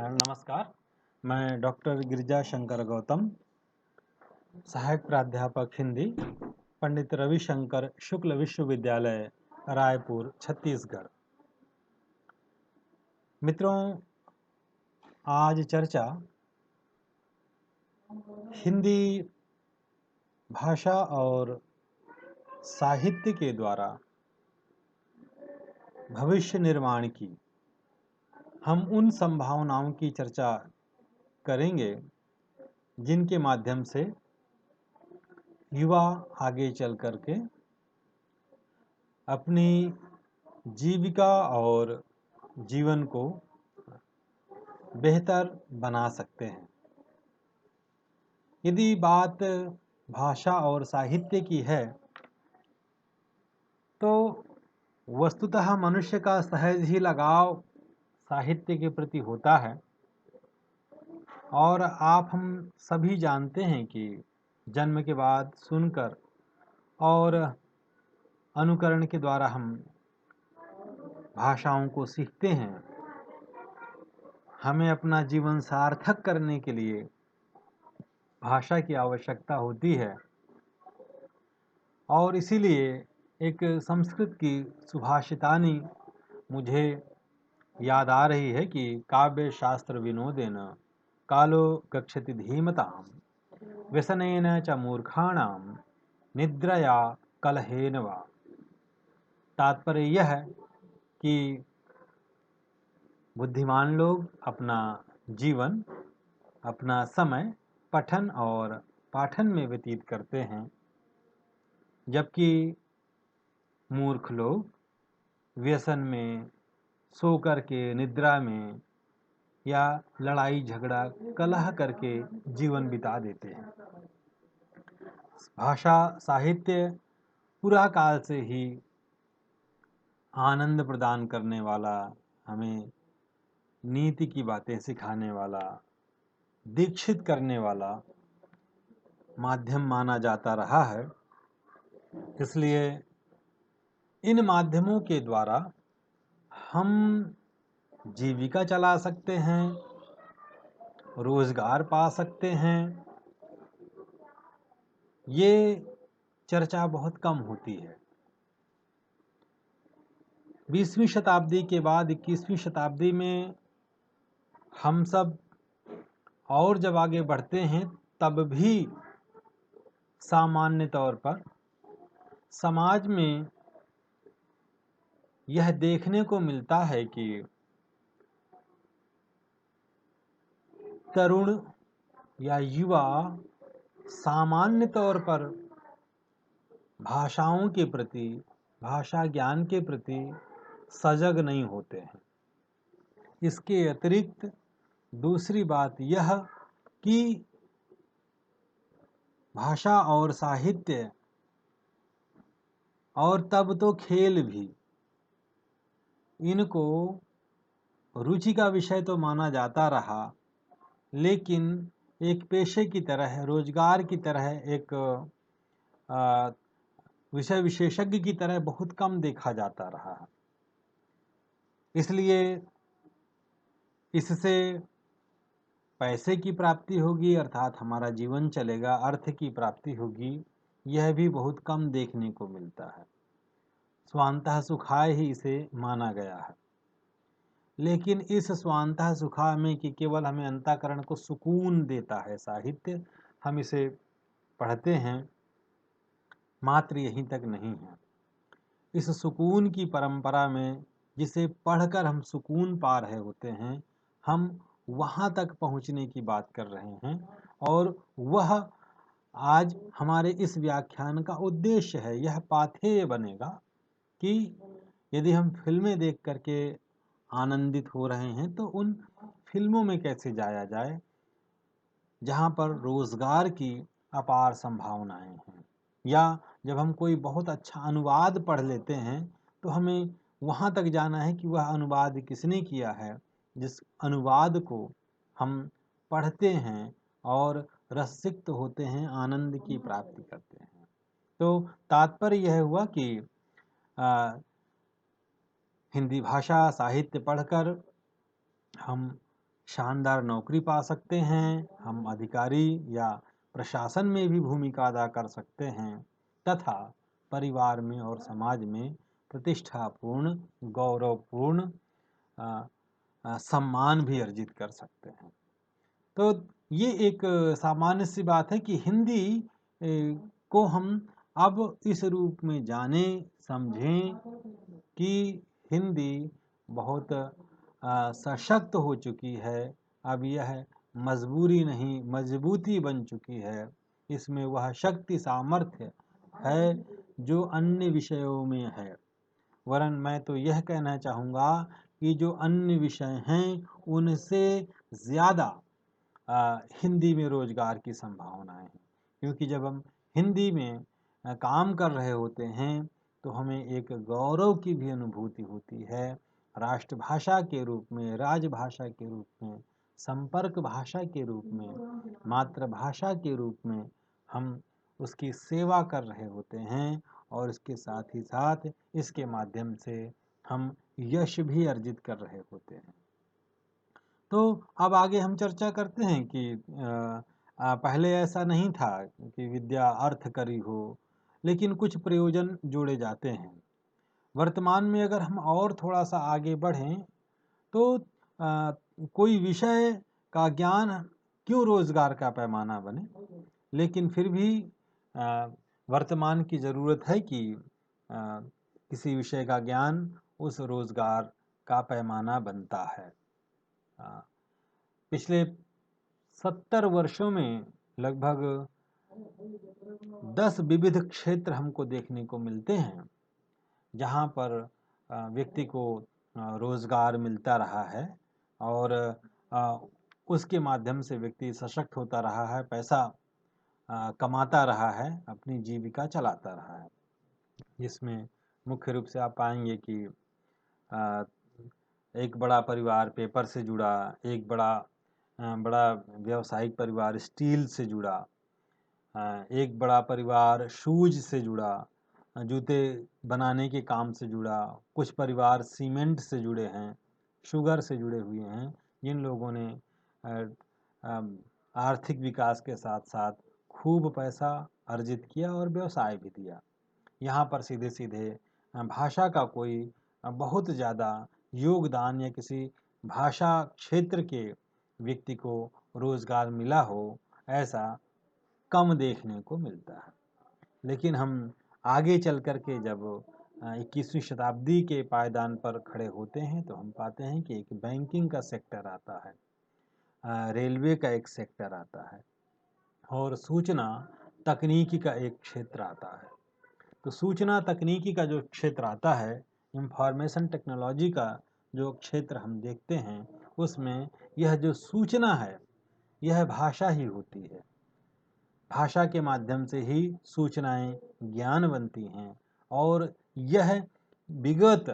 नमस्कार। मैं डॉक्टर गिरिजा शंकर गौतम, सहायक प्राध्यापक हिंदी, पंडित रविशंकर शुक्ल विश्वविद्यालय, रायपुर, छत्तीसगढ़। मित्रों, आज चर्चा हिंदी भाषा और साहित्य के द्वारा भविष्य निर्माण की, हम उन संभावनाओं की चर्चा करेंगे जिनके माध्यम से युवा आगे चल करके अपनी जीविका और जीवन को बेहतर बना सकते हैं। यदि बात भाषा और साहित्य की है तो वस्तुतः मनुष्य का सहज ही लगाव साहित्य के प्रति होता है और हम सभी जानते हैं कि जन्म के बाद सुनकर और अनुकरण के द्वारा हम भाषाओं को सीखते हैं। हमें अपना जीवन सार्थक करने के लिए भाषा की आवश्यकता होती है और इसीलिए एक संस्कृत की सुभाषितानी मुझे याद आ रही है कि काव्य शास्त्र विनोदेन कालो गच्छति धीमताम व्यसनेन च मूर्खाणाम निद्रया कलहेन वा। तात्पर्य यह है कि बुद्धिमान लोग अपना जीवन, अपना समय पठन और पाठन में व्यतीत करते हैं, जबकि मूर्ख लोग व्यसन में, सो करके, निद्रा में या लड़ाई झगड़ा कलह करके जीवन बिता देते हैं। भाषा साहित्य पुरा काल से ही आनंद प्रदान करने वाला, हमें नीति की बातें सिखाने वाला, दीक्षित करने वाला माध्यम माना जाता रहा है। इसलिए इन माध्यमों के द्वारा हम जीविका चला सकते हैं, रोजगार पा सकते हैं। ये चर्चा बहुत कम होती है। 20वीं शताब्दी के बाद 21वीं शताब्दी में हम सब और जब आगे बढ़ते हैं तब भी सामान्य तौर पर समाज में यह देखने को मिलता है कि तरुण या युवा सामान्य तौर पर भाषाओं के प्रति, भाषा ज्ञान के प्रति सजग नहीं होते हैं। इसके अतिरिक्त दूसरी बात यह कि भाषा और साहित्य और तब तो खेल भी, इनको रुचि का विषय तो माना जाता रहा, लेकिन एक पेशे की तरह, रोजगार की तरह, एक विषय विशेषज्ञ की तरह बहुत कम देखा जाता रहा है। इसलिए इससे पैसे की प्राप्ति होगी, अर्थात हमारा जीवन चलेगा, अर्थ की प्राप्ति होगी, यह भी बहुत कम देखने को मिलता है। स्वांतः सुखाय ही इसे माना गया है। लेकिन इस स्वांतः सुखाय में कि केवल हमें अंतःकरण को सुकून देता है साहित्य, हम इसे पढ़ते हैं, मात्र यहीं तक नहीं है। इस सुकून की परंपरा में, जिसे पढ़कर हम सुकून पा रहे होते हैं, हम वहाँ तक पहुँचने की बात कर रहे हैं और वह आज हमारे इस व्याख्यान का उद्देश्य है। यह पाथेय बनेगा कि यदि हम फिल्में देख करके आनंदित हो रहे हैं तो उन फिल्मों में कैसे जाया जाए जहाँ पर रोजगार की अपार संभावनाएं हैं। या जब हम कोई बहुत अच्छा अनुवाद पढ़ लेते हैं तो हमें वहाँ तक जाना है कि वह अनुवाद किसने किया है, जिस अनुवाद को हम पढ़ते हैं और रसिक्त होते हैं, आनंद की प्राप्ति करते हैं। तो तात्पर्य यह हुआ कि हिंदी भाषा साहित्य पढ़कर हम शानदार नौकरी पा सकते हैं, हम अधिकारी या प्रशासन में भी भूमिका अदा कर सकते हैं तथा परिवार में और समाज में प्रतिष्ठापूर्ण, गौरवपूर्ण सम्मान भी अर्जित कर सकते हैं। तो ये एक सामान्य सी बात है कि हिंदी को हम अब इस रूप में जानें, समझें कि हिंदी बहुत सशक्त हो चुकी है। अब यह मजबूरी नहीं, मजबूती बन चुकी है। इसमें वह शक्ति सामर्थ्य है जो अन्य विषयों में है। वरन मैं तो यह कहना चाहूँगा कि जो अन्य विषय हैं उनसे ज़्यादा हिंदी में रोजगार की संभावनाएं हैं, क्योंकि जब हम हिंदी में काम कर रहे होते हैं तो हमें एक गौरव की भी अनुभूति होती है। राष्ट्रभाषा के रूप में, राजभाषा के रूप में, संपर्क भाषा के रूप में, मातृभाषा के रूप में हम उसकी सेवा कर रहे होते हैं और इसके साथ ही साथ इसके माध्यम से हम यश भी अर्जित कर रहे होते हैं। तो अब आगे हम चर्चा करते हैं कि पहले ऐसा नहीं था कि विद्या अर्थ करी हो, लेकिन कुछ प्रयोजन जोड़े जाते हैं। वर्तमान में अगर हम और थोड़ा सा आगे बढ़ें तो कोई विषय का ज्ञान क्यों रोजगार का पैमाना बने, लेकिन फिर भी वर्तमान की ज़रूरत है कि किसी विषय का ज्ञान उस रोजगार का पैमाना बनता है। पिछले 70 वर्षों में लगभग 10 विविध क्षेत्र हमको देखने को मिलते हैं जहाँ पर व्यक्ति को रोजगार मिलता रहा है और उसके माध्यम से व्यक्ति सशक्त होता रहा है, पैसा कमाता रहा है, अपनी जीविका चलाता रहा है। जिसमें मुख्य रूप से आप पाएंगे कि एक बड़ा परिवार पेपर से जुड़ा, एक बड़ा व्यावसायिक परिवार स्टील से जुड़ा, एक बड़ा परिवार शूज से जुड़ा, जूते बनाने के काम से जुड़ा, कुछ परिवार सीमेंट से जुड़े हैं, शुगर से जुड़े हुए हैं, जिन लोगों ने आर्थिक विकास के साथ साथ खूब पैसा अर्जित किया और व्यवसाय भी दिया। यहाँ पर सीधे सीधे भाषा का कोई बहुत ज़्यादा योगदान या किसी भाषा क्षेत्र के व्यक्ति को रोजगार मिला हो, ऐसा कम देखने को मिलता है। लेकिन हम आगे चल कर के जब 21वीं शताब्दी के पायदान पर खड़े होते हैं तो हम पाते हैं कि एक बैंकिंग का सेक्टर आता है, रेलवे का एक सेक्टर आता है और सूचना तकनीकी का एक क्षेत्र आता है। तो सूचना तकनीकी का जो क्षेत्र आता है, इंफॉर्मेशन टेक्नोलॉजी का जो क्षेत्र हम देखते हैं, उसमें यह जो सूचना है यह भाषा ही होती है। भाषा के माध्यम से ही सूचनाएं ज्ञान बनती हैं और यह विगत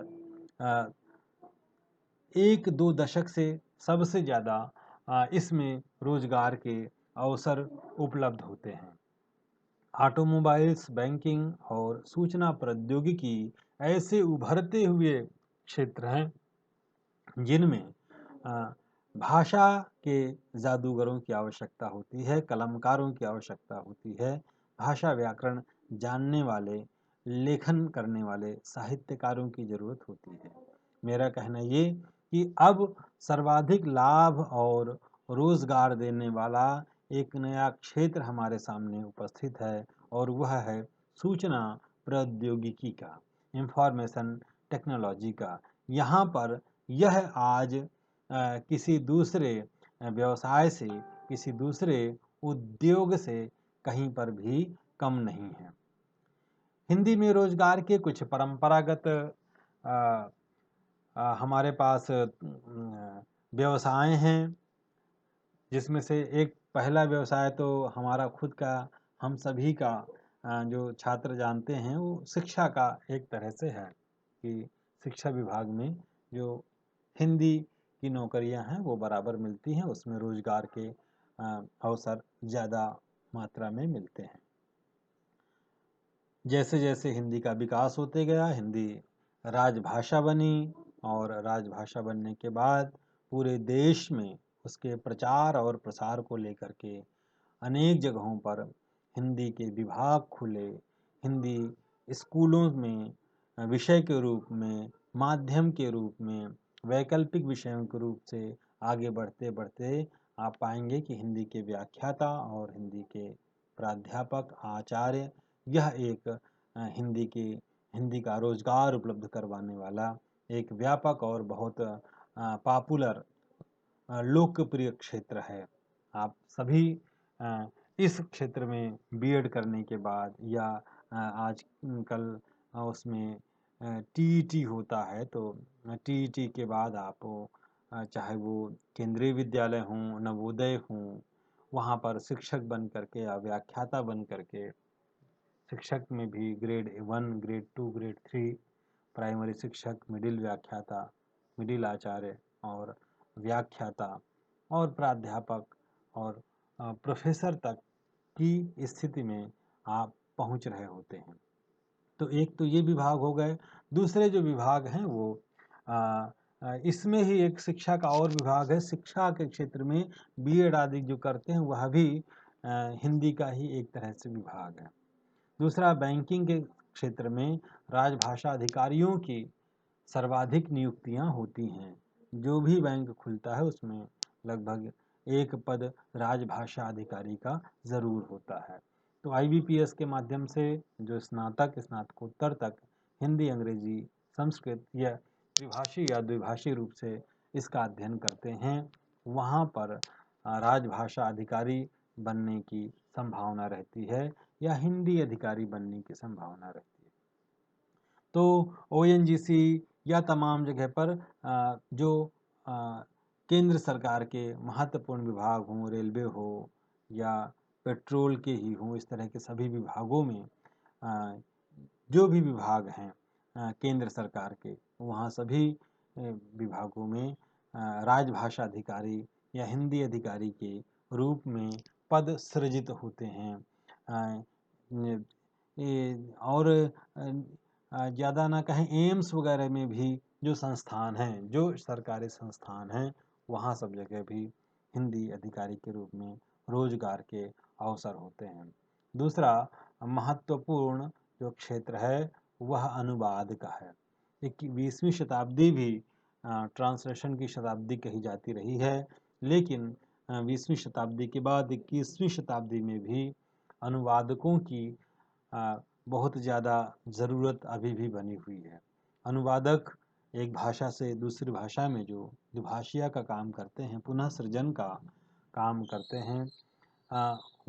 1-2 दशक से सबसे ज़्यादा इसमें रोजगार के अवसर उपलब्ध होते हैं। ऑटोमोबाइल्स, बैंकिंग और सूचना प्रौद्योगिकी ऐसे उभरते हुए क्षेत्र हैं जिनमें भाषा के जादूगरों की आवश्यकता होती है, कलमकारों की आवश्यकता होती है, भाषा व्याकरण जानने वाले, लेखन करने वाले साहित्यकारों की ज़रूरत होती है। मेरा कहना ये कि अब सर्वाधिक लाभ और रोजगार देने वाला एक नया क्षेत्र हमारे सामने उपस्थित है और वह है सूचना प्रौद्योगिकी का, इंफॉर्मेशन टेक्नोलॉजी का। यहाँ पर यह आज किसी दूसरे व्यवसाय से, किसी दूसरे उद्योग से कहीं पर भी कम नहीं है। हिंदी में रोजगार के कुछ परंपरागत हमारे पास व्यवसाय हैं, जिसमें से एक पहला व्यवसाय तो हमारा खुद का, हम सभी का जो छात्र जानते हैं, वो शिक्षा का एक तरह से है कि शिक्षा विभाग में जो हिंदी की नौकरियां हैं वो बराबर मिलती हैं, उसमें रोजगार के अवसर ज़्यादा मात्रा में मिलते हैं। जैसे जैसे हिंदी का विकास होते गया, हिंदी राजभाषा बनी और राजभाषा बनने के बाद पूरे देश में उसके प्रचार और प्रसार को लेकर के अनेक जगहों पर हिंदी के विभाग खुले, हिंदी स्कूलों में विषय के रूप में, माध्यम के रूप में, वैकल्पिक विषयों के रूप से आगे बढ़ते बढ़ते आप पाएंगे कि हिंदी के व्याख्याता और हिंदी के प्राध्यापक, आचार्य, यह एक हिंदी का रोजगार उपलब्ध करवाने वाला एक व्यापक और बहुत पॉपुलर लोकप्रिय क्षेत्र है। आप सभी इस क्षेत्र में बीएड करने के बाद या आजकल उसमें टीईटी होता है, तो टीईटी के बाद आप चाहे वो केंद्रीय विद्यालय हों, नवोदय हों, वहाँ पर शिक्षक बन करके या व्याख्याता बन करके, शिक्षक में भी ग्रेड 1, ग्रेड 2, ग्रेड 3, प्राइमरी शिक्षक, मिडिल व्याख्याता, मिडिल आचार्य और व्याख्याता और प्राध्यापक और प्रोफेसर तक की स्थिति में आप पहुंच रहे होते हैं। तो एक तो ये विभाग हो गए। दूसरे जो विभाग हैं वो इसमें ही एक शिक्षा का और विभाग है। शिक्षा के क्षेत्र में बीएड आदि जो करते हैं वह भी हिंदी का ही एक तरह से विभाग है। दूसरा, बैंकिंग के क्षेत्र में राजभाषा अधिकारियों की सर्वाधिक नियुक्तियां होती हैं। जो भी बैंक खुलता है उसमें लगभग एक पद राजभाषा अधिकारी का ज़रूर होता है। तो आईबीपीएस के माध्यम से जो स्नातक, स्नातकोत्तर तक हिंदी, अंग्रेजी, संस्कृत या त्रिभाषी या द्विभाषी रूप से इसका अध्ययन करते हैं, वहाँ पर राजभाषा अधिकारी बनने की संभावना रहती है या हिंदी अधिकारी बनने की संभावना रहती है। तो ओएनजीसी या तमाम जगह पर जो केंद्र सरकार के महत्वपूर्ण विभाग हों, रेलवे हो या पेट्रोल के ही हों, इस तरह के सभी विभागों में जो भी विभाग हैं केंद्र सरकार के, वहाँ सभी विभागों में राजभाषा अधिकारी या हिंदी अधिकारी के रूप में पद सृजित होते हैं। और ज़्यादा ना कहें, एम्स वगैरह में भी जो संस्थान हैं, जो सरकारी संस्थान हैं, वहाँ सब जगह भी हिंदी अधिकारी के रूप में रोजगार के अवसर होते हैं। दूसरा महत्वपूर्ण जो क्षेत्र है वह अनुवाद का है। 20वीं शताब्दी भी ट्रांसलेशन की शताब्दी कही जाती रही है, लेकिन 20वीं शताब्दी के बाद 21वीं शताब्दी में भी अनुवादकों की बहुत ज़्यादा ज़रूरत अभी भी बनी हुई है। अनुवादक एक भाषा से दूसरी भाषा में जो द्विभाषिया का काम करते हैं, पुनः सृजन का काम करते हैं,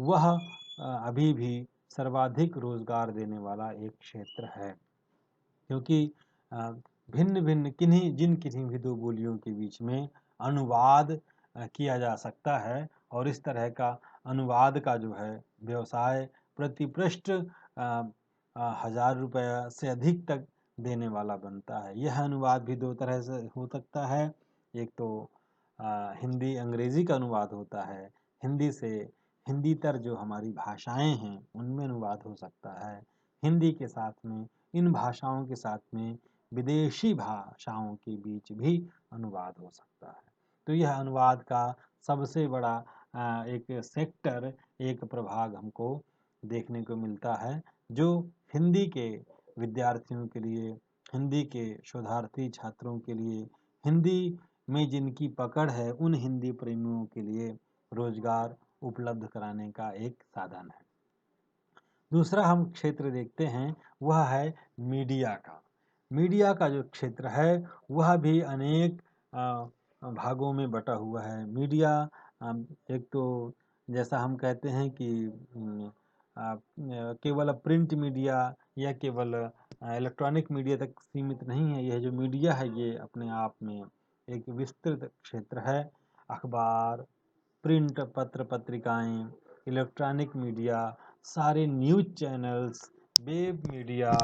वह अभी भी सर्वाधिक रोजगार देने वाला एक क्षेत्र है। क्योंकि भिन्न भिन्न किन्हीं भी दो बोलियों के बीच में अनुवाद किया जा सकता है, और इस तरह का अनुवाद का जो है व्यवसाय प्रति पृष्ठ 1000 रुपये से अधिक तक देने वाला बनता है। यह अनुवाद भी दो तरह से हो सकता है। एक तो हिंदी अंग्रेजी का अनुवाद होता है, हिंदी से हिंदीतर जो हमारी भाषाएं हैं उनमें अनुवाद हो सकता है। हिंदी के साथ में, इन भाषाओं के साथ में विदेशी भाषाओं के बीच भी अनुवाद हो सकता है। तो यह अनुवाद का सबसे बड़ा एक सेक्टर, एक प्रभाग हमको देखने को मिलता है, जो हिंदी के विद्यार्थियों के लिए, हिंदी के शोधार्थी छात्रों के लिए, हिंदी में जिनकी पकड़ है उन हिंदी प्रेमियों के लिए रोजगार उपलब्ध कराने का एक साधन है। दूसरा हम क्षेत्र देखते हैं वह है मीडिया का। मीडिया का जो क्षेत्र है वह भी अनेक भागों में बटा हुआ है। मीडिया एक तो जैसा हम कहते हैं कि केवल प्रिंट मीडिया या केवल इलेक्ट्रॉनिक मीडिया तक सीमित नहीं है। यह जो मीडिया है ये अपने आप में एक विस्तृत क्षेत्र है। अखबार, प्रिंट पत्र पत्रिकाएं, इलेक्ट्रॉनिक मीडिया, सारे न्यूज़ चैनल्स, वेब मीडिया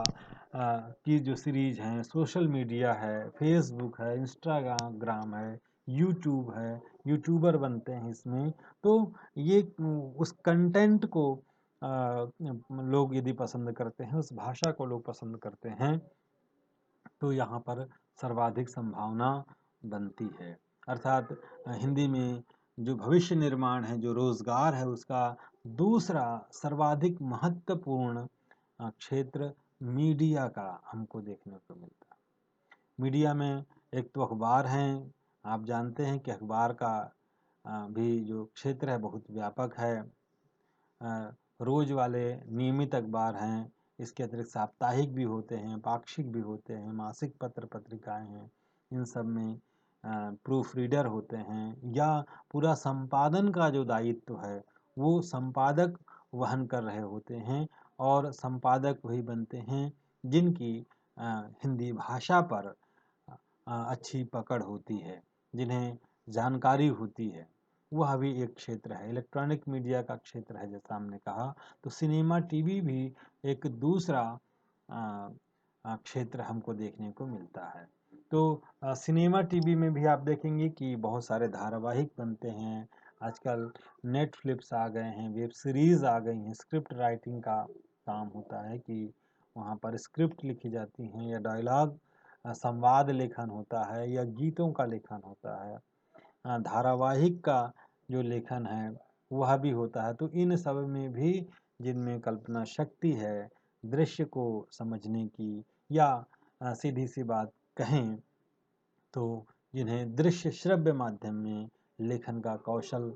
की जो सीरीज हैं, सोशल मीडिया है, फेसबुक है, इंस्टाग्राम है, यूट्यूब है, यूट्यूबर बनते हैं इसमें। तो ये उस कंटेंट को लोग यदि पसंद करते हैं, उस भाषा को लोग पसंद करते हैं, तो यहाँ पर सर्वाधिक संभावना बनती है। अर्थात हिंदी में जो भविष्य निर्माण है, जो रोजगार है, उसका दूसरा सर्वाधिक महत्वपूर्ण क्षेत्र मीडिया का हमको देखने को मिलता है। मीडिया में एक तो अखबार हैं, आप जानते हैं कि अखबार का भी जो क्षेत्र है बहुत व्यापक है। रोज वाले नियमित अखबार हैं, इसके अतिरिक्त साप्ताहिक भी होते हैं, पाक्षिक भी होते हैं, मासिक पत्र पत्रिकाएं हैं, इन सब में प्रूफ रीडर होते हैं, या पूरा संपादन का जो दायित्व है वो संपादक वहन कर रहे होते हैं, और संपादक वही बनते हैं जिनकी हिंदी भाषा पर अच्छी पकड़ होती है, जिन्हें जानकारी होती है। वह भी एक क्षेत्र है, इलेक्ट्रॉनिक मीडिया का क्षेत्र है। जैसा हमने कहा, तो सिनेमा टीवी भी एक दूसरा क्षेत्र हमको देखने को मिलता है। तो सिनेमा टीवी में भी आप देखेंगे कि बहुत सारे धारावाहिक बनते हैं। आजकल नेटफ्लिक्स आ गए हैं, वेब सीरीज आ गई हैं, स्क्रिप्ट राइटिंग का काम होता है कि वहाँ पर स्क्रिप्ट लिखी जाती हैं, या डायलॉग संवाद लेखन होता है, या गीतों का लेखन होता है, धारावाहिक का जो लेखन है वह भी होता है। तो इन सब में भी जिनमें कल्पना शक्ति है, दृश्य को समझने की, या सीधी सी बात कहें तो जिन्हें दृश्य श्रव्य माध्यम में लेखन का कौशल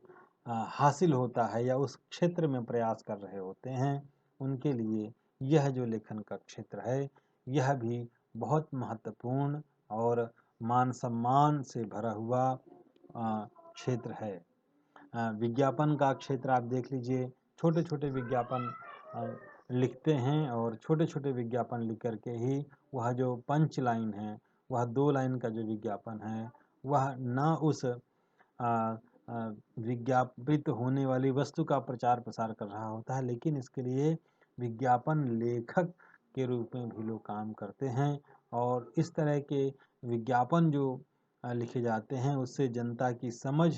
हासिल होता है, या उस क्षेत्र में प्रयास कर रहे होते हैं, उनके लिए यह जो लेखन का क्षेत्र है यह भी बहुत महत्वपूर्ण और मान सम्मान से भरा हुआ क्षेत्र है। विज्ञापन का क्षेत्र आप देख लीजिए, छोटे छोटे विज्ञापन लिखते हैं, और छोटे छोटे विज्ञापन लिख करके ही वह जो पंच लाइन है, वह 2 लाइन का जो विज्ञापन है वह न उस विज्ञापित होने वाली वस्तु का प्रचार प्रसार कर रहा होता है, लेकिन इसके लिए विज्ञापन लेखक के रूप में भी लोग काम करते हैं। और इस तरह के विज्ञापन जो लिखे जाते हैं उससे जनता की समझ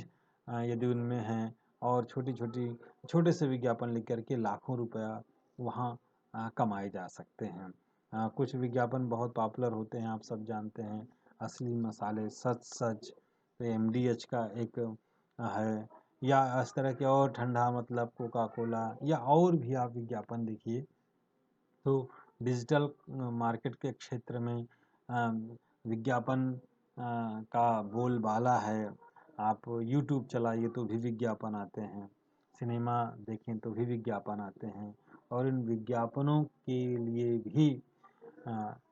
यदि उनमें है, और छोटे से विज्ञापन लिख करके लाखों रुपया वहाँ कमाए जा सकते हैं। कुछ विज्ञापन बहुत पॉपुलर होते हैं, आप सब जानते हैं, असली मसाले सच सच, एमडीएच का एक है, या इस तरह के और ठंडा मतलब कोका कोला, या और भी आप विज्ञापन देखिए। तो डिजिटल मार्केट के क्षेत्र में विज्ञापन का बोलबाला है। आप यूट्यूब चलाइए तो भी विज्ञापन आते हैं, सिनेमा देखें तो भी विज्ञापन आते हैं, और इन विज्ञापनों के लिए भी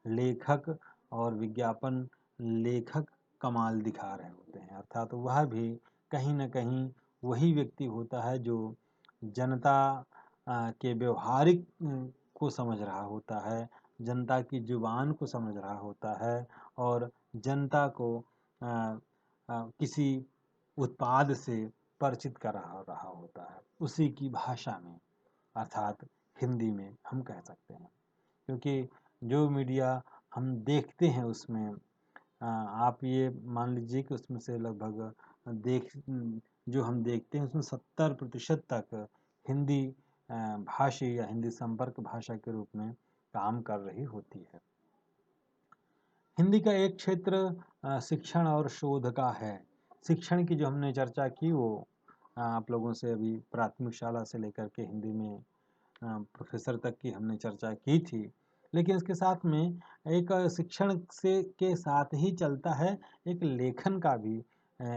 लेखक और विज्ञापन लेखक कमाल दिखा रहे होते हैं। अर्थात वह भी कहीं न कहीं वही व्यक्ति होता है जो जनता के व्यवहारिक को समझ रहा होता है, जनता की जुबान को समझ रहा होता है, और जनता को किसी उत्पाद से परिचित कर रहा होता है, उसी की भाषा में, अर्थात हिंदी में हम कह सकते हैं। क्योंकि जो मीडिया हम देखते हैं उसमें आप ये मान लीजिए कि उसमें से लगभग जो हम देखते हैं उसमें 70% तक हिंदी भाषी या हिंदी संपर्क भाषा के रूप में काम कर रही होती है। हिंदी का एक क्षेत्र शिक्षण और शोध का है। शिक्षण की जो हमने चर्चा की वो आप लोगों से अभी प्राथमिक शाला से लेकर के हिंदी में प्रोफेसर तक की हमने चर्चा की थी, लेकिन इसके साथ में एक शिक्षण से के साथ ही चलता है एक लेखन का भी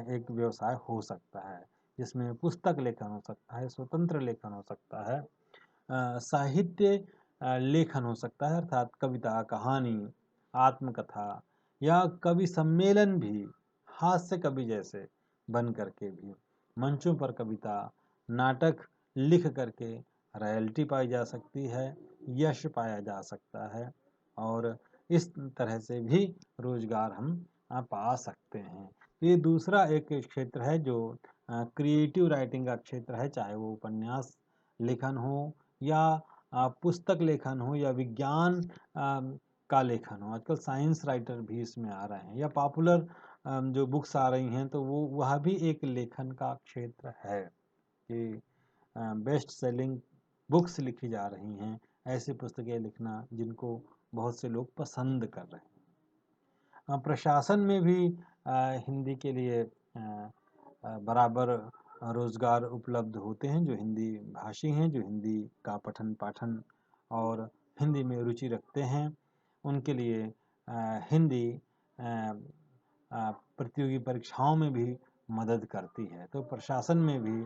एक व्यवसाय हो सकता है, जिसमें पुस्तक लेखन हो सकता है, स्वतंत्र लेखन हो सकता है, साहित्य लेखन हो सकता है, अर्थात कविता, कहानी, आत्मकथा, या कवि सम्मेलन भी, हास्य कवि जैसे बन करके भी मंचों पर कविता, नाटक लिख करके रॉयल्टी पाई जा सकती है, यश पाया जा सकता है, और इस तरह से भी रोजगार हम पा सकते हैं। तो ये दूसरा एक क्षेत्र है जो क्रिएटिव राइटिंग का क्षेत्र है, चाहे वो उपन्यास लेखन हो, या पुस्तक लेखन हो, या विज्ञान का लेखन हो। आजकल साइंस राइटर भी इसमें आ रहे हैं, या पॉपुलर जो बुक्स आ रही हैं, तो वो वह भी एक लेखन का क्षेत्र है कि बेस्ट सेलिंग बुक्स लिखी जा रही हैं, ऐसी पुस्तकें लिखना जिनको बहुत से लोग पसंद कर रहे हैं। प्रशासन में भी हिंदी के लिए बराबर रोज़गार उपलब्ध होते हैं जो हिंदी भाषी हैं, जो हिंदी का पठन पाठन और हिंदी में रुचि रखते हैं, उनके लिए हिंदी प्रतियोगी परीक्षाओं में भी मदद करती है। तो प्रशासन में भी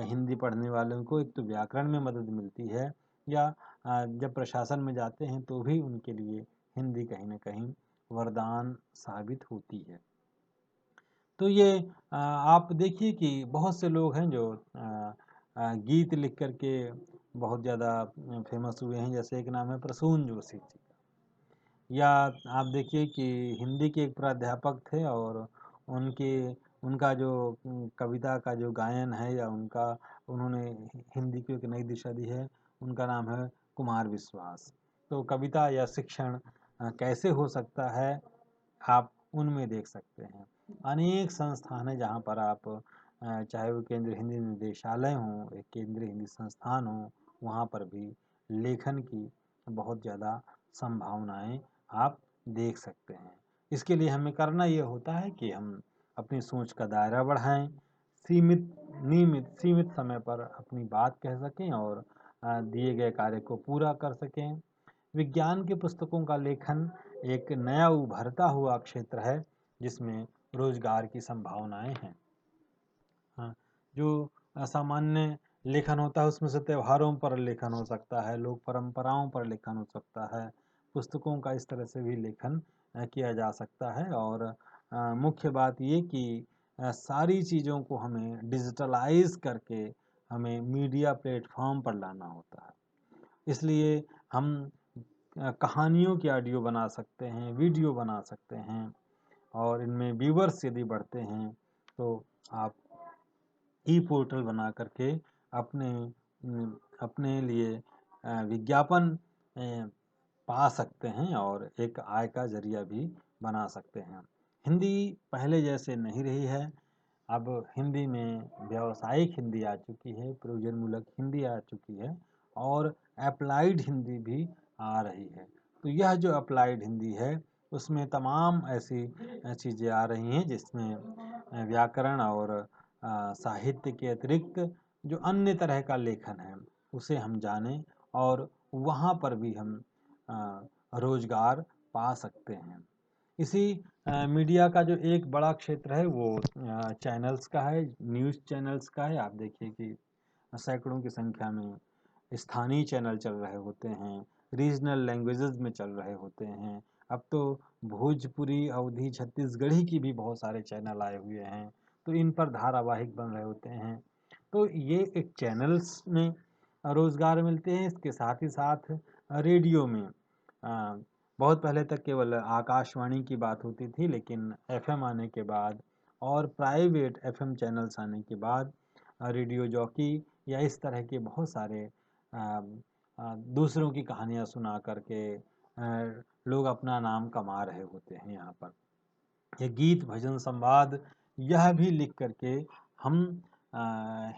हिंदी पढ़ने वालों को एक तो व्याकरण में मदद मिलती है, या जब प्रशासन में जाते हैं तो भी उनके लिए हिंदी कहीं न कहीं वरदान साबित होती है। तो ये आप देखिए कि बहुत से लोग हैं जो गीत लिख कर के बहुत ज़्यादा फेमस हुए हैं, जैसे एक नाम है प्रसून जोशी जी, या आप देखिए कि हिंदी के एक प्राध्यापक थे और उनके उनका जो कविता का जो गायन है, या उनका उन्होंने हिंदी को एक नई दिशा दी है, उनका नाम है कुमार विश्वास। तो कविता या शिक्षण कैसे हो सकता है, आप उनमें देख सकते हैं। अनेक संस्थान हैं जहाँ पर आप चाहे वो केंद्रीय हिंदी निदेशालय हों, एक केंद्रीय हिंदी संस्थान हो, वहाँ पर भी लेखन की बहुत ज़्यादा संभावनाएं आप देख सकते हैं। इसके लिए हमें करना ये होता है कि हम अपनी सोच का दायरा बढ़ाएं, सीमित समय पर अपनी बात कह सकें और दिए गए कार्य को पूरा कर सकें। विज्ञान की पुस्तकों का लेखन एक नया उभरता हुआ क्षेत्र है जिसमें रोजगार की संभावनाएं हैं। हाँ, जो सामान्य लेखन होता है उसमें से त्योहारों पर लेखन हो सकता है, लोक परंपराओं पर लेखन हो सकता है, पुस्तकों का इस तरह से भी लेखन किया जा सकता है। और मुख्य बात ये कि सारी चीज़ों को हमें डिजिटलाइज करके हमें मीडिया प्लेटफॉर्म पर लाना होता है। इसलिए हम कहानियों की ऑडियो बना सकते हैं, वीडियो बना सकते हैं, और इनमें व्यूवर्स यदि बढ़ते हैं तो आप ई पोर्टल बना करके अपने अपने लिए विज्ञापन पा सकते हैं और एक आय का जरिया भी बना सकते हैं। हिंदी पहले जैसे नहीं रही है, अब हिंदी में व्यावसायिक हिंदी आ चुकी है, प्रयोजनमूलक हिंदी आ चुकी है, और अप्लाइड हिंदी भी आ रही है। तो यह जो अप्लाइड हिंदी है उसमें तमाम ऐसी चीज़ें आ रही हैं जिसमें व्याकरण और साहित्य के अतिरिक्त जो अन्य तरह का लेखन है उसे हम जानें, और वहाँ पर भी हम रोजगार पा सकते हैं। इसी मीडिया का जो एक बड़ा क्षेत्र है वो चैनल्स का है, न्यूज़ चैनल्स का है। आप देखिए कि सैकड़ों की संख्या में स्थानीय चैनल चल रहे होते हैं, रीजनल लैंग्वेजेस में चल रहे होते हैं। अब तो भोजपुरी, अवधी, छत्तीसगढ़ी की भी बहुत सारे चैनल आए हुए हैं, तो इन पर धारावाहिक बन रहे होते हैं। तो ये एक चैनल्स में रोज़गार मिलते हैं। इसके साथ ही साथ रेडियो में बहुत पहले तक केवल आकाशवाणी की बात होती थी, लेकिन एफएम आने के बाद और प्राइवेट एफएम चैनल्स आने के बाद रेडियो जॉकी या इस तरह के बहुत सारे दूसरों की कहानियाँ सुना करके लोग अपना नाम कमा रहे होते हैं। यहाँ पर ये गीत, भजन, संवाद, यह भी लिख करके हम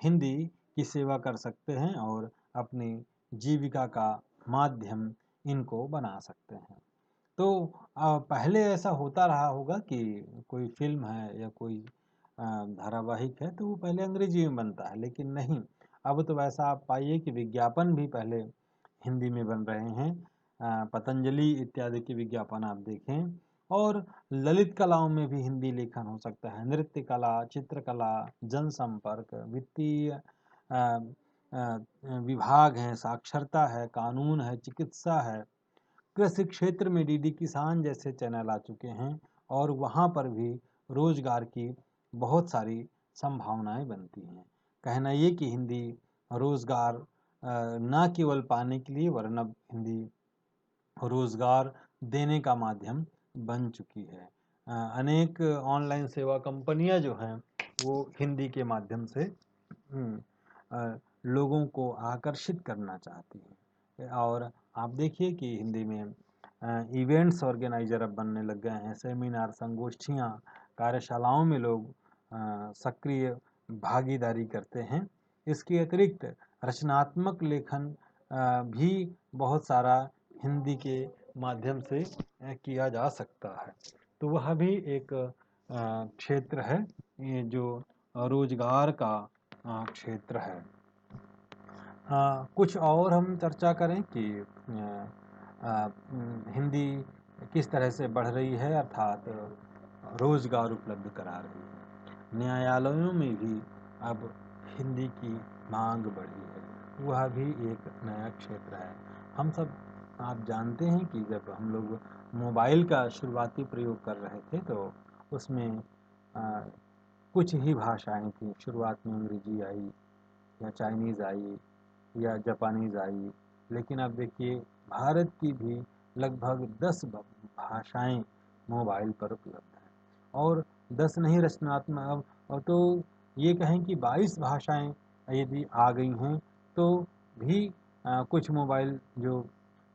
हिंदी की सेवा कर सकते हैं और अपनी जीविका का माध्यम इनको बना सकते हैं। तो पहले ऐसा होता रहा होगा कि कोई फिल्म है या कोई धारावाहिक है तो वो पहले अंग्रेजी में बनता है, लेकिन नहीं, अब तो वैसा आप पाइए कि विज्ञापन भी पहले हिंदी में बन रहे हैं। पतंजलि इत्यादि के विज्ञापन आप देखें, और ललित कलाओं में भी हिंदी लेखन हो सकता है। नृत्य कला, चित्रकला, जनसंपर्क, वित्तीय विभाग हैं, साक्षरता है, कानून है, चिकित्सा है, कृषि क्षेत्र में डीडी किसान जैसे चैनल आ चुके हैं, और वहाँ पर भी रोजगार की बहुत सारी संभावनाएं बनती हैं। कहना ये कि हिंदी रोजगार न केवल पाने के लिए, वरना हिंदी रोजगार देने का माध्यम बन चुकी है। अनेक ऑनलाइन सेवा कंपनियां जो हैं वो हिंदी के माध्यम से लोगों को आकर्षित करना चाहती हैं। और आप देखिए कि हिंदी में इवेंट्स ऑर्गेनाइजर अब बनने लग गए हैं, सेमिनार, संगोष्ठियाँ, कार्यशालाओं में लोग सक्रिय भागीदारी करते हैं। इसके अतिरिक्त रचनात्मक लेखन भी बहुत सारा हिंदी के माध्यम से किया जा सकता है। तो वह भी एक क्षेत्र है जो रोजगार का क्षेत्र है। कुछ और हम चर्चा करें कि हिंदी किस तरह से बढ़ रही है, अर्थात रोजगार उपलब्ध करा रही है। न्यायालयों में भी अब हिंदी की मांग बढ़ी है, वह भी एक नया क्षेत्र है। हम सब आप जानते हैं कि जब हम लोग मोबाइल का शुरुआती प्रयोग कर रहे थे तो उसमें कुछ ही भाषाएं थी। शुरुआत में अंग्रेजी आई या चाइनीज़ आई या जापानीज़ आई, लेकिन अब देखिए भारत की भी लगभग 10 भाषाएं मोबाइल पर उपलब्ध हैं। और 10 नहीं, रचनात्मक अब तो ये कहें कि 22 भाषाएं यदि आ गई हैं तो भी कुछ मोबाइल जो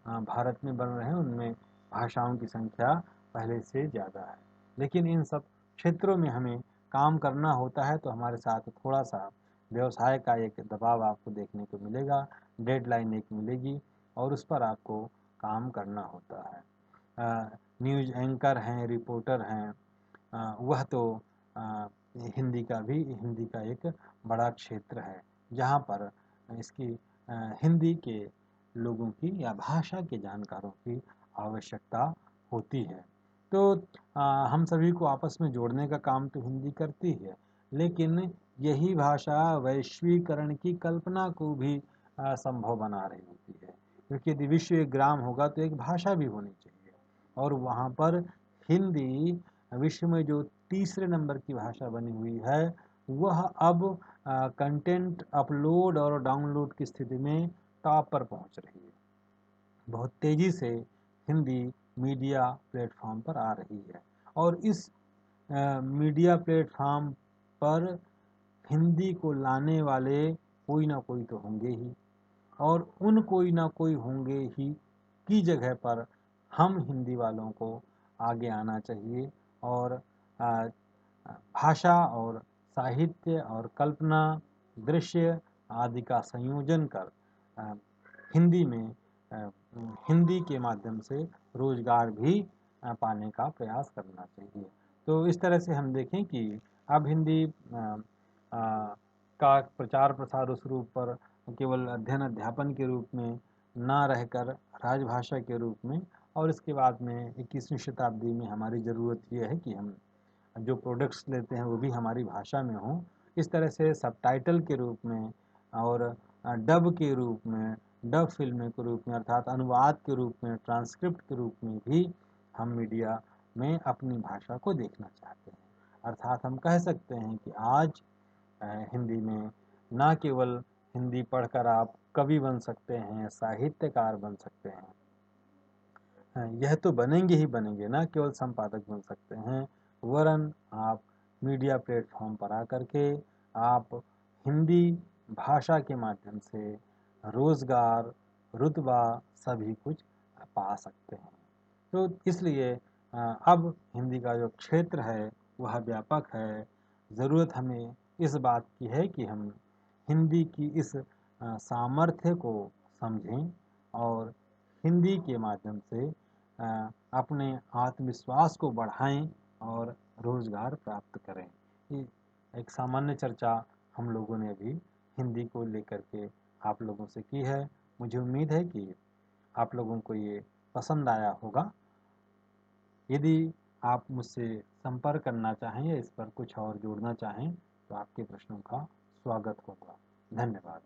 भारत में बन रहे हैं उनमें भाषाओं की संख्या पहले से ज़्यादा है। लेकिन इन सब क्षेत्रों में हमें काम करना होता है, तो हमारे साथ थोड़ा सा व्यवसाय का एक दबाव आपको देखने को मिलेगा, डेडलाइन एक मिलेगी और उस पर आपको काम करना होता है। न्यूज़ एंकर हैं, रिपोर्टर हैं, वह तो हिंदी का एक बड़ा क्षेत्र है, जहाँ पर इसकी हिंदी के लोगों की या भाषा के जानकारों की आवश्यकता होती है। तो हम सभी को आपस में जोड़ने का काम तो हिंदी करती है, लेकिन यही भाषा वैश्वीकरण की कल्पना को भी संभव बना रही होती है, क्योंकि यदि विश्व एक ग्राम होगा तो एक भाषा भी होनी चाहिए, और वहाँ पर हिंदी विश्व में जो तीसरे नंबर की भाषा बनी हुई है, वह अब कंटेंट अपलोड और डाउनलोड की स्थिति में टॉप पर पहुँच रही है। बहुत तेज़ी से हिंदी मीडिया प्लेटफॉर्म पर आ रही है, और इस मीडिया प्लेटफॉर्म पर हिंदी को लाने वाले कोई ना कोई तो होंगे ही, और उन कोई ना कोई होंगे ही की जगह पर हम हिंदी वालों को आगे आना चाहिए और भाषा और साहित्य और कल्पना, दृश्य आदि का संयोजन कर हिंदी में हिंदी के माध्यम से रोजगार भी पाने का प्रयास करना चाहिए। तो इस तरह से हम देखें कि अब हिंदी का प्रचार प्रसार उस रूप पर केवल अध्ययन अध्यापन के रूप में ना रहकर राजभाषा के रूप में, और इसके बाद में 21वीं शताब्दी में हमारी ज़रूरत ये है कि हम जो प्रोडक्ट्स लेते हैं वो भी हमारी भाषा में हों। इस तरह से सबटाइटल के रूप में और डब के रूप में, डब फिल्म के रूप में, अर्थात अनुवाद के रूप में, ट्रांसक्रिप्ट के रूप में भी हम मीडिया में अपनी भाषा को देखना चाहते हैं। अर्थात हम कह सकते हैं कि आज हिंदी में ना केवल हिंदी पढ़कर आप कवि बन सकते हैं, साहित्यकार बन सकते हैं, यह तो बनेंगे ही बनेंगे, ना केवल संपादक बन सकते हैं, वरन आप मीडिया प्लेटफॉर्म पर आकर के आप हिंदी भाषा के माध्यम से रोज़गार, रुतबा सभी कुछ पा सकते हैं। तो इसलिए अब हिंदी का जो क्षेत्र है वह व्यापक है। ज़रूरत हमें इस बात की है कि हम हिंदी की इस सामर्थ्य को समझें और हिंदी के माध्यम से अपने आत्मविश्वास को बढ़ाएं और रोज़गार प्राप्त करें। ये एक सामान्य चर्चा हम लोगों ने अभी हिंदी को लेकर के आप लोगों से की है। मुझे उम्मीद है कि आप लोगों को ये पसंद आया होगा। यदि आप मुझसे संपर्क करना चाहें या इस पर कुछ और जोड़ना चाहें तो आपके प्रश्नों का स्वागत होगा। धन्यवाद।